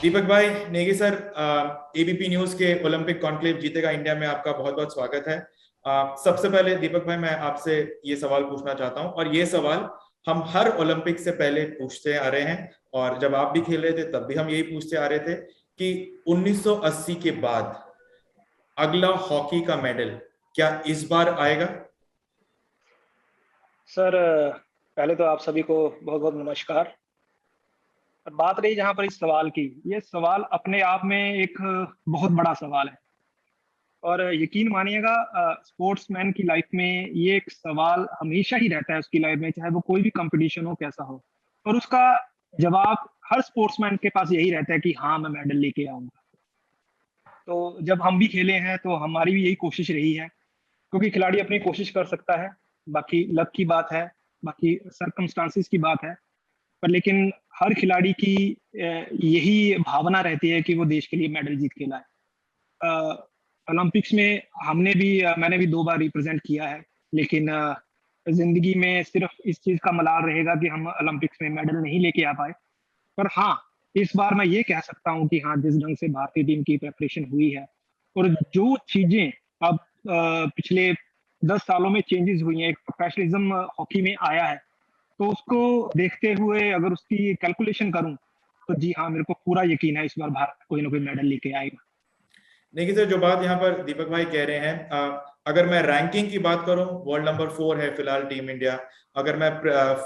दीपक भाई, Negi sir, ABP news के Olympic conclave जीतेगा इंडिया में आपका बहुत बहुत स्वागत है। सबसे पहले दीपक भाई, मैं आपसे ये सवाल पूछना चाहता हूं, और ये सवाल हम हर ओलंपिक से पहले पूछते आ रहे हैं, और जब आप भी खेल रहे थे तब भी हम यही पूछते आ रहे थे कि 1980 के बाद अगला हॉकी का मेडल क्या इस बार आएगा? सर, पहले तो आप सभी को बहुत बहुत नमस्कार। बात रही जहां पर इस सवाल की, ये सवाल अपने आप में एक बहुत बड़ा सवाल है। और यकीन मानिएगा, स्पोर्ट्समैन की लाइफ में ये एक सवाल हमेशा ही रहता है उसकी लाइफ में, चाहे वो कोई भी कंपटीशन हो, कैसा हो। और उसका जवाब हर स्पोर्ट्समैन के पास यही रहता है कि हाँ, मैं मेडल लेके आऊंगा। तो जब हम भी खेले हैं तो हमारी भी यही कोशिश रही है, क्योंकि खिलाड़ी अपनी कोशिश कर सकता है, बाकी लक की बात है, बाकी सर्कमस्टांसिस की बात है। पर लेकिन हर खिलाड़ी की यही भावना रहती है कि वो देश के लिए मेडल जीत के लाए। ओलंपिक्स में मैंने भी 2 बार रिप्रेजेंट किया है, लेकिन जिंदगी में सिर्फ इस चीज का मलाल रहेगा कि हम ओलंपिक्स में मेडल नहीं लेके आ पाए। पर हाँ, इस बार मैं ये कह सकता हूँ कि हाँ, जिस ढंग से भारतीय टीम की प्रेपरेशन हुई है और जो चीजें अब पिछले 10 सालों में चेंजेस हुई हैं, एक प्रोफेशनलिज्म हॉकी में आया है, तो उसको देखते हुए अगर उसकी कैलकुलेशन करूं तो जी हाँ, मेरे को पूरा यकीन है इस बार भारत कोई ना कोई मेडल लेके आएगा। देखिए सर, जो बात यहाँ पर दीपक भाई कह रहे हैं, अगर मैं रैंकिंग की बात करूं, वर्ल्ड नंबर 4 है फिलहाल टीम इंडिया। अगर मैं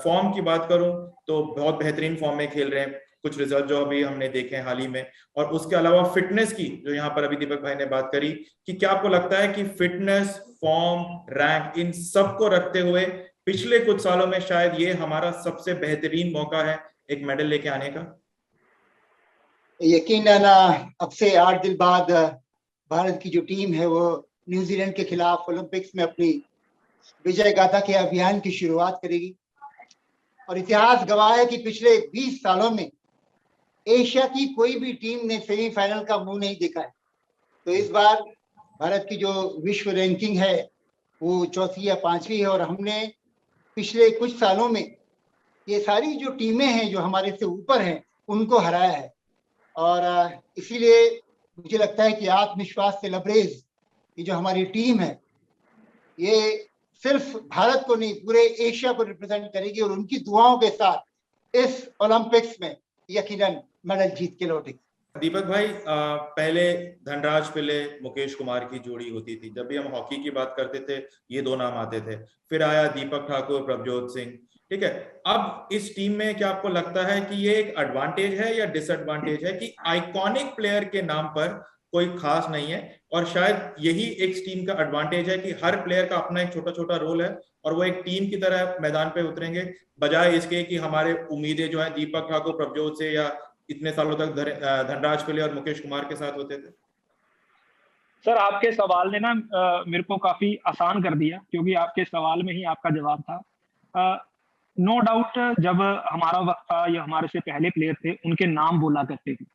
फॉर्म की बात करूं तो बहुत बेहतरीन फॉर्म में खेल रहे हैं, कुछ रिजल्ट जो अभी हमने देखे हैं हाल ही में। और उसके अलावा फिटनेस की जो यहाँ पर अभी दीपक भाई ने बात करी, कि क्या आपको लगता है कि फिटनेस, फॉर्म, रैंक, इन सबको रखते हुए पिछले कुछ सालों में शायद ये हमारा सबसे बेहतरीन मौका है एक मेडल लेके आने का? यकीनन अब से 8 दिन बाद भारत की जो टीम है वो न्यूजीलैंड के खिलाफ ओलंपिक्स में अपनी विजय गाथा के अभियान की शुरुआत करेगी। और इतिहास गवाह है कि पिछले 20 सालों में एशिया की कोई भी टीम ने सेमीफाइनल का मुंह नहीं देखा है। तो इस बार भारत की जो विश्व रैंकिंग है वो 4वीं या 5वीं है, और हमने पिछले कुछ सालों में ये सारी जो टीमें हैं जो हमारे से ऊपर हैं उनको हराया है। और इसीलिए मुझे लगता है कि आत्मविश्वास से लबरेज ये जो हमारी टीम है, ये सिर्फ भारत को नहीं, पूरे एशिया को रिप्रेजेंट करेगी, और उनकी दुआओं के साथ इस ओलंपिक्स में यकीनन मेडल जीत के लौटेगी। दीपक भाई, पहले धनराज पिल्ले, मुकेश कुमार की जोड़ी होती थी। जब भी हम हॉकी की बात करते थे ये दो नाम आते थे। फिर आया दीपक ठाकुर, प्रभजोत सिंह। ठीक है, अब इस टीम में क्या आपको लगता है कि ये एक एडवांटेज है या डिसएडवांटेज है कि आइकॉनिक प्लेयर के नाम पर कोई खास नहीं है? और शायद यही एक टीम का एडवांटेज है कि हर प्लेयर का अपना एक छोटा छोटा रोल है, और वो एक टीम की तरह मैदान पे उतरेंगे, बजाय इसके कि हमारे उम्मीदें जो है दीपक ठाकुर, प्रभजोत से या इतने सालों तक धनराज पिल्ले और मुकेश कुमार के साथ होते थे। सर, आपके सवाल ने ना मेरे को काफी आसान कर दिया, क्योंकि आपके सवाल में ही आपका जवाब था। नो डाउट, जब हमारा वक्त था या हमारे से पहले प्लेयर थे उनके नाम बोला करते थे।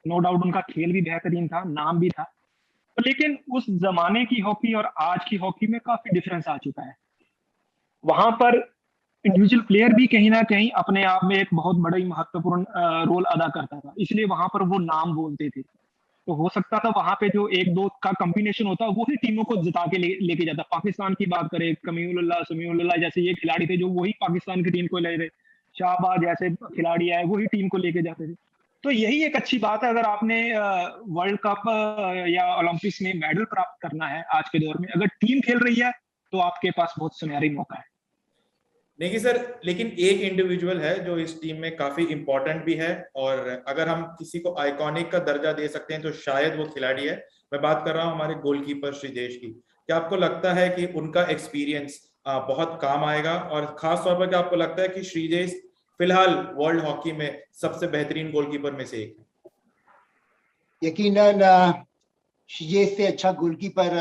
नो डाउट उनका खेल भी बेहतरीन था, नाम भी था। लेकिन उस जमाने की हॉकी और आज की हॉकी में काफी डिफरेंस आ चुका है। वहां पर इंडिविजुअल प्लेयर भी कहीं ना कहीं अपने आप में एक बहुत बड़ा ही महत्वपूर्ण रोल अदा करता था, इसलिए वहां पर वो नाम बोलते थे। तो हो सकता था वहां पे जो एक दो का कॉम्बिनेशन होता वो ही टीमों को जिता के लेके जाता। पाकिस्तान की बात करें, कमीउल्लाह, समीउल्लाह जैसे ये खिलाड़ी थे जो वही पाकिस्तान की टीम को ले रहे, शाहबाज जैसे खिलाड़ी आए वही टीम को लेके जाते थे। तो यही एक अच्छी बात है, अगर आपने वर्ल्ड कप या ओलंपिक्स में मेडल प्राप्त करना है आज के दौर में, अगर टीम खेल रही है तो आपके पास बहुत सुनहरी मौका है। नहीं सर, लेकिन एक इंडिविजुअल है जो इस टीम में काफी इंपॉर्टेंट भी है, और अगर हम किसी को आइकॉनिक का दर्जा दे सकते हैं तो शायद वो खिलाड़ी है। मैं बात कर रहा हूं हमारे गोलकीपर श्रीजेश की। क्या आपको लगता है कि उनका एक्सपीरियंस बहुत काम आएगा, और खास तौर पर क्या आपको लगता है कि श्रीजेश फिलहाल वर्ल्ड हॉकी में सबसे बेहतरीन गोलकीपर में से एक है? यकीनन श्रीजेश से अच्छा गोलकीपर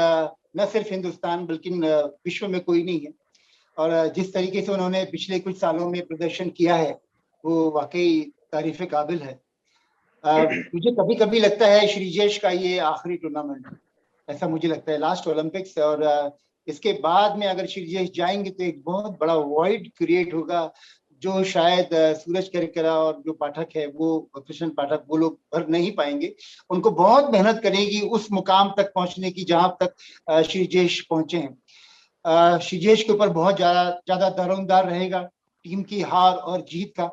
न सिर्फ हिंदुस्तान बल्कि विश्व में कोई नहीं है। और जिस तरीके से उन्होंने पिछले कुछ सालों में प्रदर्शन किया है वो वाकई तारीफ काबिल है। मुझे कभी कभी लगता है श्रीजेश का ये आखिरी टूर्नामेंट, ऐसा मुझे लगता है, लास्ट ओलंपिक्स। और इसके बाद में अगर श्रीजेश जाएंगे तो एक बहुत बड़ा वॉइड क्रिएट होगा जो शायद सूरज करकरा और जो पाठक है वो कृष्ण पाठक वो लोग भर नहीं पाएंगे। उनको बहुत मेहनत करेगी उस मुकाम तक पहुंचने की जहां तक श्रीजेश पहुंचे हैं। श्रीजेश के ऊपर बहुत ज्यादा दारोमदार रहेगा टीम की हार और जीत का।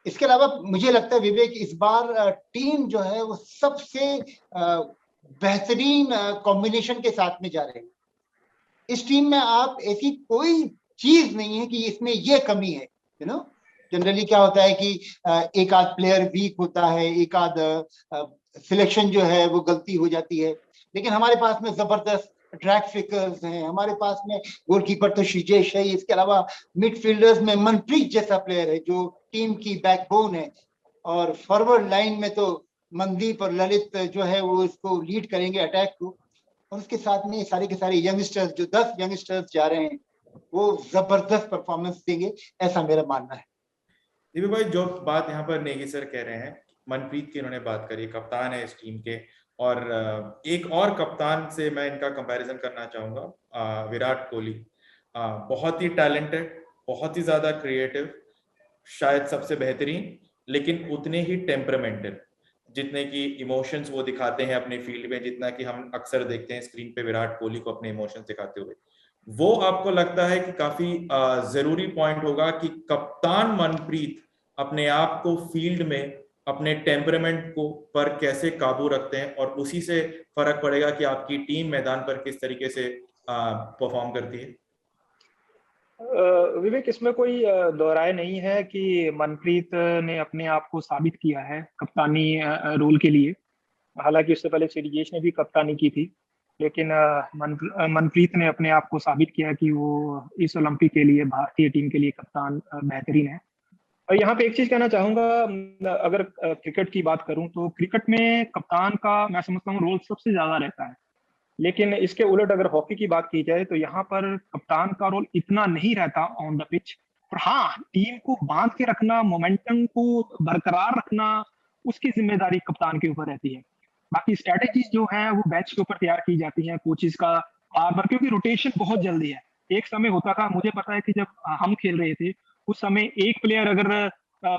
इसके अलावा मुझे लगता है विवेक इस बार टीम जो है वो सबसे बेहतरीन कॉम्बिनेशन के साथ में जा रही है। इस टीम में आप ऐसी कोई चीज नहीं है कि इसमें ये कमी है। जनरली क्या होता है कि एक आध प्लेयर वीक होता है, एक आध सिलेक्शन जो है वो गलती हो जाती है, लेकिन हमारे पास में जबरदस्त ट्रैक फिकर्स हैं, हमारे पास में गोलकीपर तो श्रीजेश है, इसके अलावा मिडफील्डर्स में मनप्रीत जैसा प्लेयर है जो टीम की बैकबोन है, और फॉरवर्ड लाइन में तो मनदीप और ललित जो है वो इसको लीड करेंगे अटैक को, और उसके साथ में सारे के सारे यंगस्टर्स जो 10 यंगस्टर्स जा रहे हैं वो जबरदस्त परफॉर्मेंस देंगे, ऐसा मेरा मानना है। दीपक भाई, जो बात यहाँ पर नेगी सर कह रहे हैं, मनप्रीत की इन्होंने बात करी, कप्तान है इस टीम के, और एक और कप्तान से मैं इनका कंपैरिजन करना चाहूंगा, विराट कोहली। बहुत ही टैलेंटेड, बहुत ही ज्यादा क्रिएटिव, शायद सबसे बेहतरीन, लेकिन उतने ही टेम्परामेंटल। जितने की इमोशंस वो दिखाते हैं अपने फील्ड में, जितना कि हम अक्सर देखते हैं स्क्रीन पे विराट कोहली को अपने इमोशंस दिखाते हुए, वो आपको लगता है कि काफी जरूरी पॉइंट होगा कि कप्तान मनप्रीत अपने आप को फील्ड में अपने टेम्परामेंट को पर कैसे काबू रखते हैं, और उसी से फर्क पड़ेगा कि आपकी टीम मैदान पर किस तरीके से परफॉर्म करती है। विवेक, इसमें कोई दोहराए नहीं है कि मनप्रीत ने अपने आप को साबित किया है कप्तानी रोल के लिए। हालांकि उससे पहले श्रीजेश ने भी कप्तानी की थी, लेकिन मनप्रीत ने अपने आप को साबित किया कि वो इस ओलंपिक के लिए भारतीय टीम के लिए कप्तान बेहतरीन है। और यहाँ पे एक चीज कहना चाहूंगा, अगर क्रिकेट की बात करूं तो क्रिकेट में कप्तान का मैं समझता हूँ रोल सबसे ज्यादा रहता है, लेकिन इसके उलट अगर हॉकी की बात की जाए तो यहाँ पर कप्तान का रोल इतना नहीं रहता ऑन द पिच। पर हाँ, टीम को बांध के रखना, मोमेंटम को बरकरार रखना, उसकी जिम्मेदारी कप्तान के ऊपर रहती है। बाकी स्ट्रेटेजीज जो है वो बैच के ऊपर तैयार की जाती हैं कोचेस का बार बार, क्योंकि रोटेशन बहुत जल्दी है। एक समय होता था, मुझे पता है कि जब हम खेल रहे थे उस समय एक प्लेयर अगर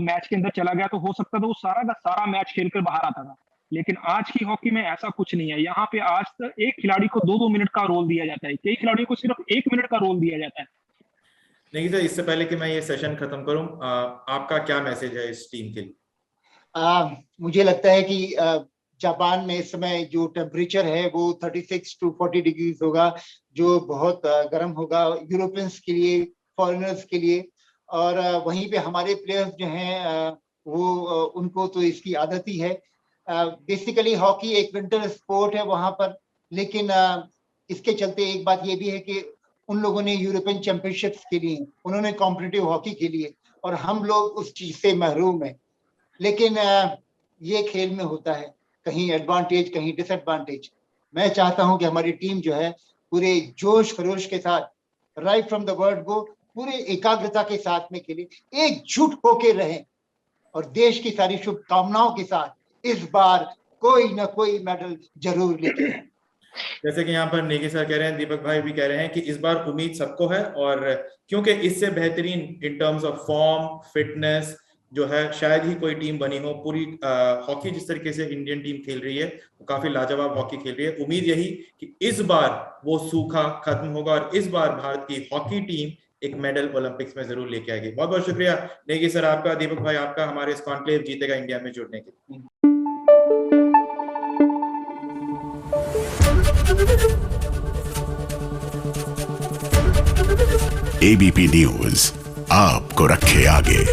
मैच के अंदर चला गया तो हो सकता था वो सारा का सारा मैच खेलकर बाहर आता था, लेकिन आज की हॉकी में ऐसा कुछ नहीं है। यहाँ पे आज तक एक खिलाड़ी को 2-2 मिनट का रोल दिया जाता है, कई खिलाड़ियों को सिर्फ 1 मिनट का रोल दिया जाता है। नहीं सर, इससे पहले कि मैं ये सेशन खत्म करूं, आपका क्या मैसेज है इस टीम के लिए? मुझे लगता है कि जापान में इस समय जो टेम्परेचर है वो 36 to 40 डिग्रीज होगा, जो बहुत गर्म होगा यूरोपियंस के लिए, फॉरेनर्स के लिए। और वहीं पे हमारे प्लेयर्स जो हैं वो उनको तो इसकी आदत ही है। बेसिकली हॉकी एक विंटर स्पोर्ट है वहां पर, लेकिन इसके चलते एक बात ये भी है कि उन लोगों ने यूरोपियन चैंपियनशिप्स के लिए, उन्होंने कॉम्पिटिटिव हॉकी के लिए, और हम लोग उस चीज से महरूम हैं। लेकिन ये खेल में होता है, कहीं एडवांटेज कहीं डिसएडवांटेज। मैं चाहता हूं कि हमारी टीम जो है पूरे जोश खरोश के साथ, right from the word go, पूरे एकाग्रता के साथ में खेले, एकजुट होके रहें, और देश की सारी शुभकामनाओं के साथ इस बार कोई ना कोई मेडल जरूर लेके आए। जैसे कि यहाँ पर नेगी सर कह रहे हैं, दीपक भाई भी कह रहे हैं कि इस बार उम्मीद सबको है, और क्योंकि इससे बेहतरीन in terms of form, fitness जो है शायद ही कोई टीम बनी हो। पूरी हॉकी जिस तरीके से इंडियन टीम खेल रही है वो काफी लाजवाब हॉकी खेल रही है। उम्मीद यही कि इस बार वो सूखा खत्म होगा और इस बार भारत की हॉकी टीम एक मेडल ओलंपिक्स में जरूर लेके आएगी। बहुत बहुत शुक्रिया नेगी सर आपका, दीपक भाई आपका, हमारे इस कॉन्क्लेव जीतेगा इंडिया में जुड़ने के लिए। एबीपी न्यूज आपको रखे आगे।